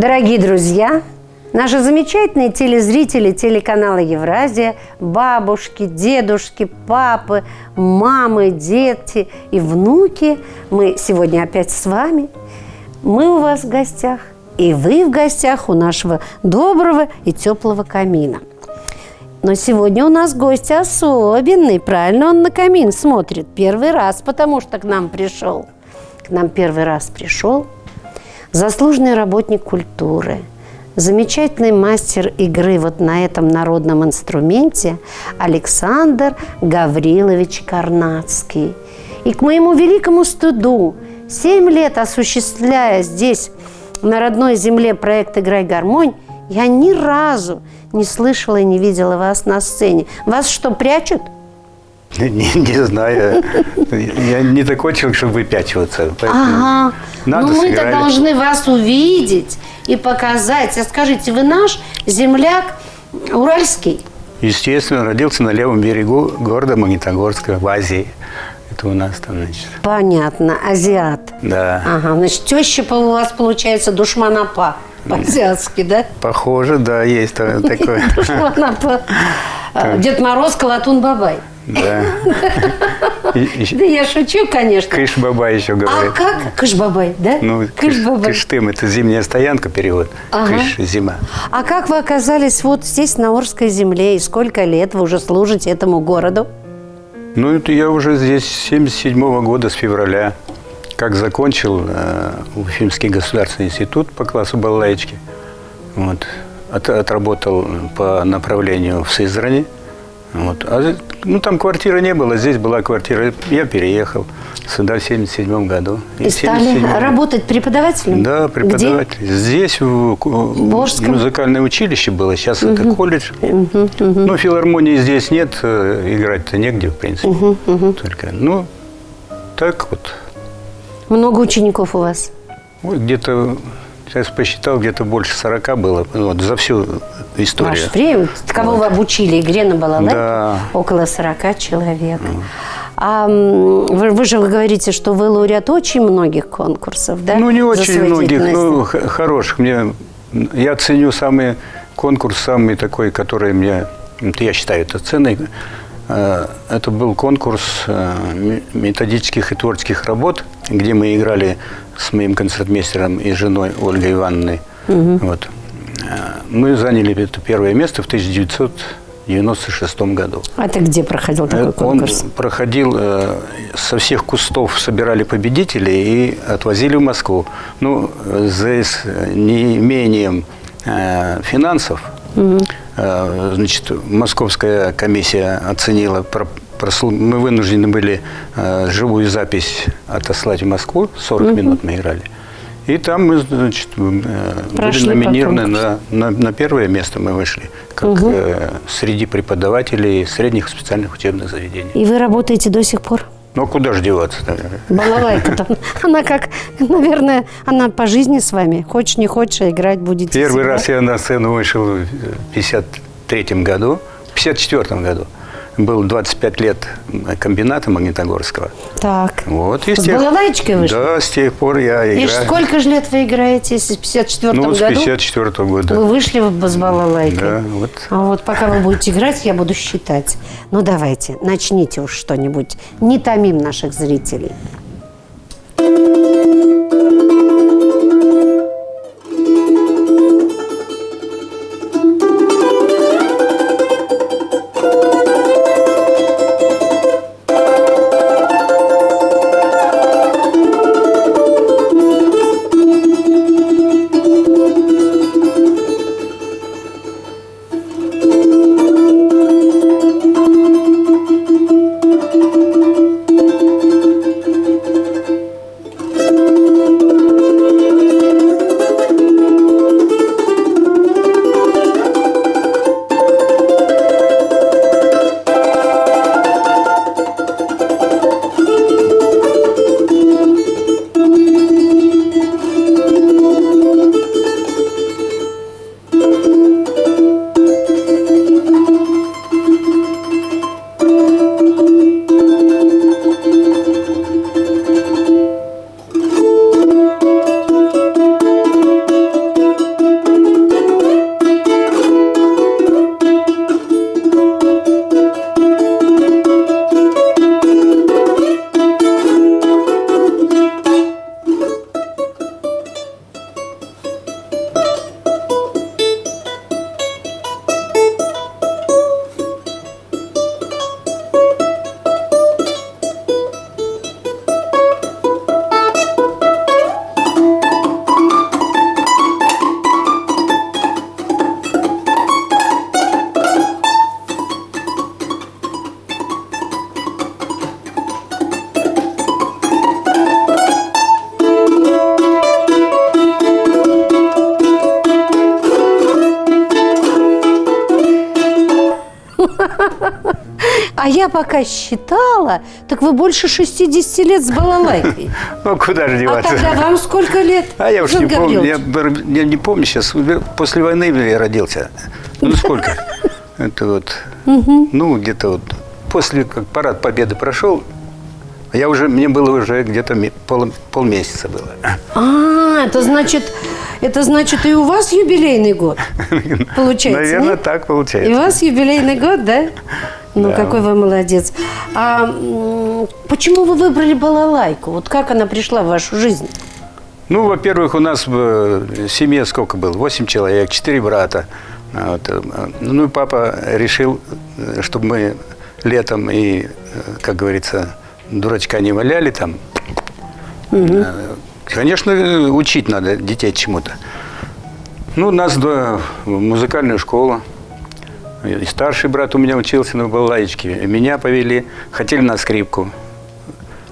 Дорогие друзья, наши замечательные телезрители телеканала «Евразия», бабушки, дедушки, папы, мамы, дети и внуки, мы сегодня опять с вами. Мы у вас в гостях, и вы в гостях у нашего доброго и теплого камина. Но сегодня у нас гость особенный, правильно, он на камин смотрит первый раз, потому что к нам пришел. К нам первый раз пришел заслуженный работник культуры, замечательный мастер игры вот на этом народном инструменте Александр Гаврилович Карнацкий. И к моему великому стыду, 7 лет осуществляя здесь, на родной земле, проект «Играй гармонь», я ни разу не слышала и не видела вас на сцене. Вас что, прячут? Не знаю. Я не такой человек, чтобы выпячиваться. Ага. Надо мы-то сыграли. должны вас увидеть и показать. А скажите, вы наш земляк уральский? Естественно, родился на левом берегу города Магнитогорска, в Азии. Это у нас там, значит. Понятно, азиат. Да. Ага, значит, теща у вас получается душманапа. По-азиатски, да? Похоже, да, есть такое. Душманапа. Дед Мороз, Колотун, Бабай. Да. Да я шучу, конечно. Кыш-бабай еще говорит. А как? Кыш-бабай, да? Ну, Кыш-бабай. Кыштым – это зимняя стоянка, перевод. Ага. Кыш – зима. А как вы оказались вот здесь, на Орской земле, и сколько лет вы уже служите этому городу? Ну, это я уже здесь с 1977 года, с февраля, как закончил Уфимский государственный институт по классу балалаечки. Вот. Отработал по направлению в Сызрани. Вот. Ну, там квартиры не было, здесь была квартира. Я переехал сюда в 1977 году. И стали работать преподавателем? Да, преподаватель. Где? Здесь в музыкальное училище было, сейчас это колледж. Ну, филармонии здесь нет, играть-то негде, в принципе. Только, ну, так вот. Много учеников у вас? Ой, где-то, сейчас посчитал, где-то больше 40 было, вот, за всю историю. Ваше время? Кого вот вы обучили игре на балалайке? Да. Около 40 человек. А вы же говорите, что вы лауреат очень многих конкурсов, да? Ну, не очень многих, но хороших. Я ценю самый конкурс, самый такой, который я считаю, это ценный. Это был конкурс методических и творческих работ, где мы играли с моим концертмейстером и женой Ольгой Ивановной. Вот. Мы заняли это первое место в 1996 году. А это где проходил такой конкурс? Он проходил, со всех кустов собирали победителей и отвозили в Москву. Ну, за неимением финансов, значит, московская комиссия оценила, мы вынуждены были живую запись отослать в Москву, 40 минут мы играли. И там мы, значит, были номинированы на первое место, мы вышли, как среди преподавателей средних специальных учебных заведений. И вы работаете до сих пор? Ну, а куда же деваться? Балалайка-то, она как, наверное, она по жизни с вами. Хочешь, не хочешь, а играть будете. Первый раз я на сцену вышел в 1953 году, в 1954 году. Был 25 лет комбината Магнитогорского. Так. Вот, с балалайчикой вышли? Да, с тех пор я играю. И сколько же лет вы играете, если в 1954 году? Ну, с 1954 года. Вы вышли с балалайкой? Да, вот. А вот пока вы будете играть, я буду считать. Ну, давайте, начните уж что-нибудь. Не томим наших зрителей. А я пока считала, так вы больше 60 лет с балалайкой. Ну, куда же А деваться? тогда вам сколько лет? А я уж Жан не помню, Гаврилович? я не помню сейчас, после войны я родился. Ну, сколько? Это вот, ну, где-то вот, после, как парад Победы прошел, мне было уже где-то полмесяца было. Это значит, и у вас юбилейный год, получается, Наверное, нет? так И у получается. вас юбилейный год, да? Ну, Да. какой вы молодец. Почему вы выбрали балалайку? Вот как она пришла в вашу жизнь? Ну, во-первых, у нас в семье сколько было? 8 человек, 4 брата. Вот. Ну, и папа решил, чтобы мы летом и, как говорится, дурачка не валяли там. Конечно, учить надо детей чему-то. Ну, нас в музыкальную школу. И старший брат у меня учился на балалайке. Меня повели, хотели на скрипку.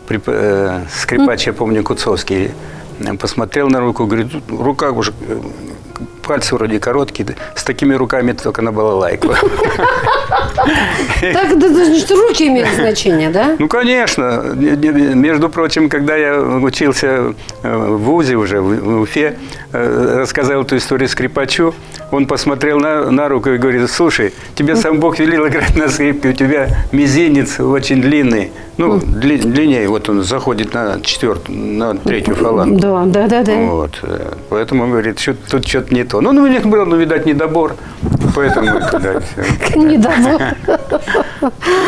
Скрипач, я помню, Куцовский. Посмотрел на руку, говорит, рука уже, пальцы вроде короткие, с такими руками только на балалайку. Так, да, значит, руки имеют значение, да? Ну, конечно. Между прочим, когда я учился в ВУЗе уже, в Уфе, рассказал эту историю скрипачу, он посмотрел на руку и говорит, слушай, тебе сам Бог велел играть на скрипке, у тебя мизинец очень длинный. Ну, длиннее, вот он заходит на третью фалангу. Да. Вот. Поэтому, говорит, тут что-то не то. Ну, у них был, видать, недобор. Поэтому туда все. Недобор.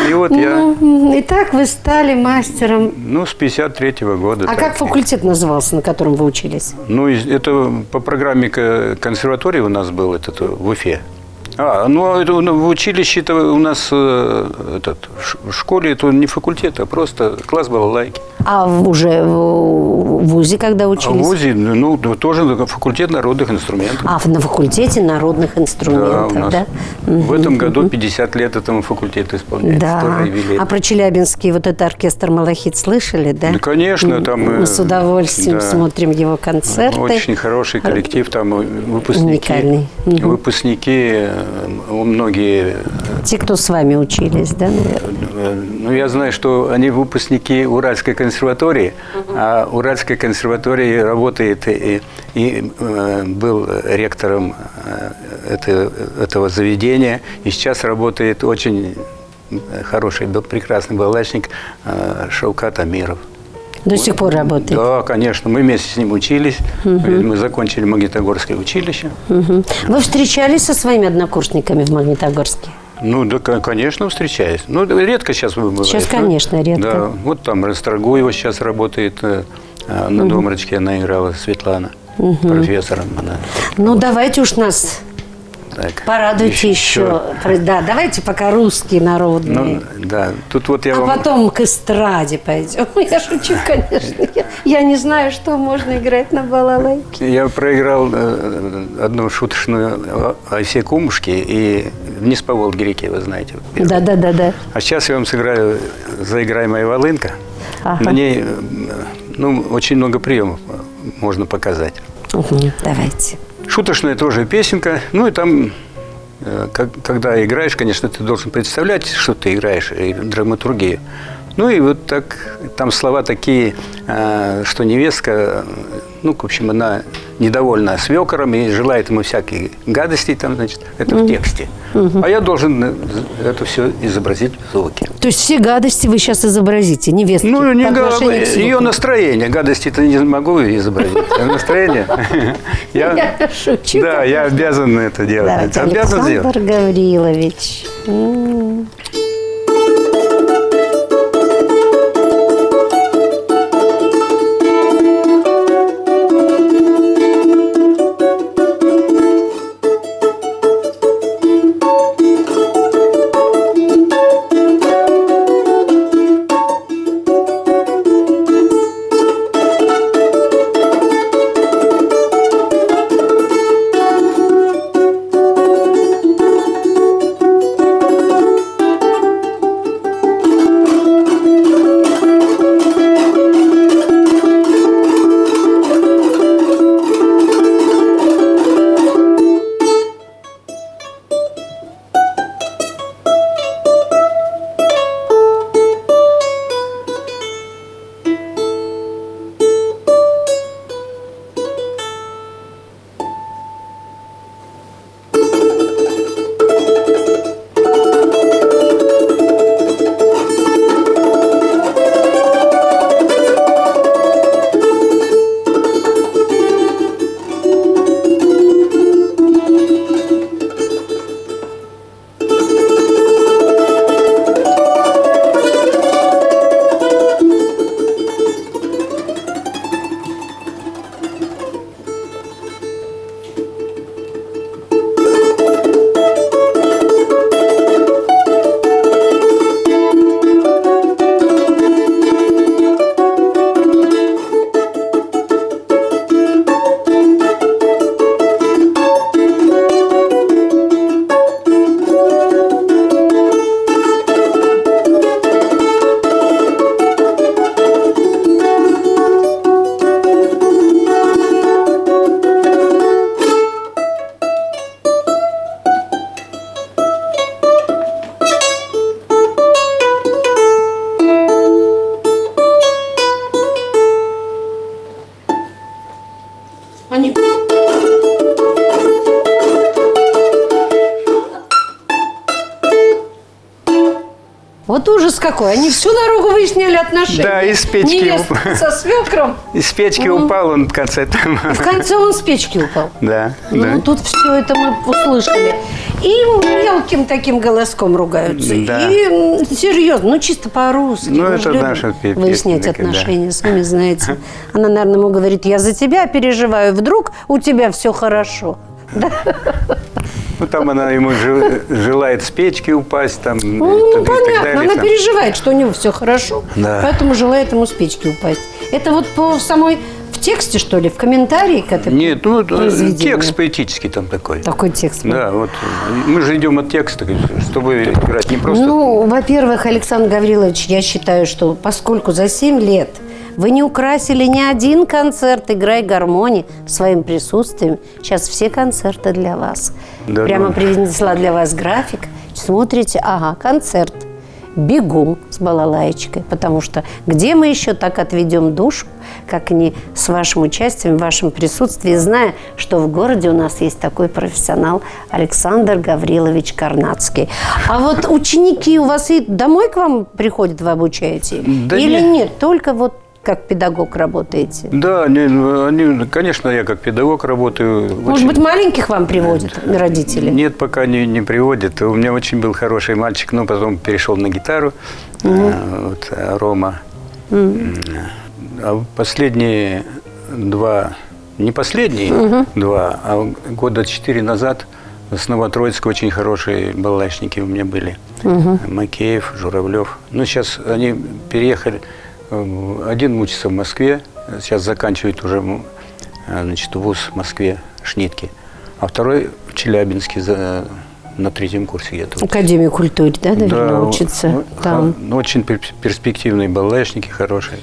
И вот я, Итак, вы стали мастером. ну, с 53-го года. А так. как факультет назывался, на котором вы учились? Ну, это по программе консерватории у нас был этот в Уфе. Ну, это в училище-то у нас в школе это не факультет, а просто класс балалайки. А уже в ВУЗе когда А в учились? ВУЗе, ну, тоже факультет народных инструментов. На факультете народных инструментов, у нас да? в этом году 50 лет этому факультету исполняется. Да. Тоже юбилей. А про Челябинский вот этот оркестр «Малахит» слышали, да? Да, конечно, там Мы с удовольствием да. смотрим его концерты. Очень хороший коллектив, там Уникальный. выпускники, многие, Те, кто с вами учились, да, наверное? ну, я знаю, что они выпускники Уральской консерватории, а Уральская консерватория работает и был ректором этого заведения, и сейчас работает очень хороший, прекрасный балалайчник Шаукат Амиров. До сих пор работает? Да, конечно. Мы вместе с ним учились. Мы закончили Магнитогорское училище. Вы встречались со своими однокурсниками в Магнитогорске? Ну, да, конечно, встречаюсь. Ну, редко сейчас мы бываем. Сейчас, конечно, редко. Да, вот там Расторгуева сейчас работает, на Домрачке она играла, Светлана, профессором она. Ну, давайте уж нас Так, порадуйте еще. Да, давайте пока русские народные. Ну, да, тут вот я А вам... потом к эстраде пойдем. Я шучу, конечно. Я не знаю, что можно играть на балалайке. Я проиграл одну шуточную Айсе Кумушки и «Вниз по Волге-реке», вы знаете. Да. А сейчас я вам заиграю «Моя волынка». Ага. На ней очень много приемов можно показать. Давайте. Шуточная тоже песенка. Ну и там, когда играешь, конечно, ты должен представлять, что ты играешь, и драматургию. Ну и вот так, там слова такие, что невестка, в общем, она недовольна свекором и желает ему всяких гадостей, там, значит, это в тексте. А я должен это все изобразить в звуке. То есть все гадости вы сейчас изобразите, невестки? Ну, по отношению к ее свекру? настроение. Гадости-то не могу изобразить. А настроение. Я шучу. Да, я обязан это делать. Давайте, Обязан сделать. Александр Гаврилович. Вот ужас какой. Они всю дорогу выясняли отношения. Да, из печки Невеста со свекром. Из печки упал он в конце там. В конце он с печки упал. Да, Ну, да. тут все это мы услышали. И мелким таким голоском ругаются. Да. И серьезно, ну чисто по-русски. Ну, Мы это же любим наша выяснять песня, да. отношения, сами знаете. Она, наверное, ему говорит, я за тебя переживаю, вдруг у тебя все хорошо. Да? Ну, там она ему желает с печки упасть. Там, Ну, и так понятно, далее, она там. переживает, что у него все хорошо, Да. поэтому желает ему с печки упасть. Это вот по самой в тексте, что ли, в комментарии к этой Нет, ну, произведению? текст поэтический там такой. Такой текст. Да, вот мы же идем от текста, чтобы играть не просто. Ну, во-первых, Александр Гаврилович, я считаю, что поскольку за 7 лет вы не украсили ни один концерт «Играй гармонии» своим присутствием, сейчас все концерты для вас. Да, Прямо да. принесла для вас график. Смотрите, ага, концерт. Бегу с балалаечкой, потому что где мы еще так отведем душу, как не с вашим участием, в вашем присутствии, зная, что в городе у нас есть такой профессионал Александр Гаврилович Карнацкий. А вот ученики у вас и домой к вам приходят, вы обучаете? Да Или нет. нет, только вот как педагог работаете? Да, они, конечно, я как педагог работаю. Может очень- быть, маленьких вам приводят родители? Нет, пока не приводит. У меня очень был хороший мальчик, но потом перешел на гитару, вот, Рома. А последние не последние два, а года 4 назад с Новотроицка очень хорошие балалайчники у меня были. Макеев, Журавлев. Ну, сейчас они переехали. Один учится в Москве, сейчас заканчивает уже, значит, вуз в Москве, Шнитки. А второй в Челябинске на 3-м курсе где-то. Академию культуры, да, наверное, Да, учится там. Очень перспективные балалайчники, хорошие.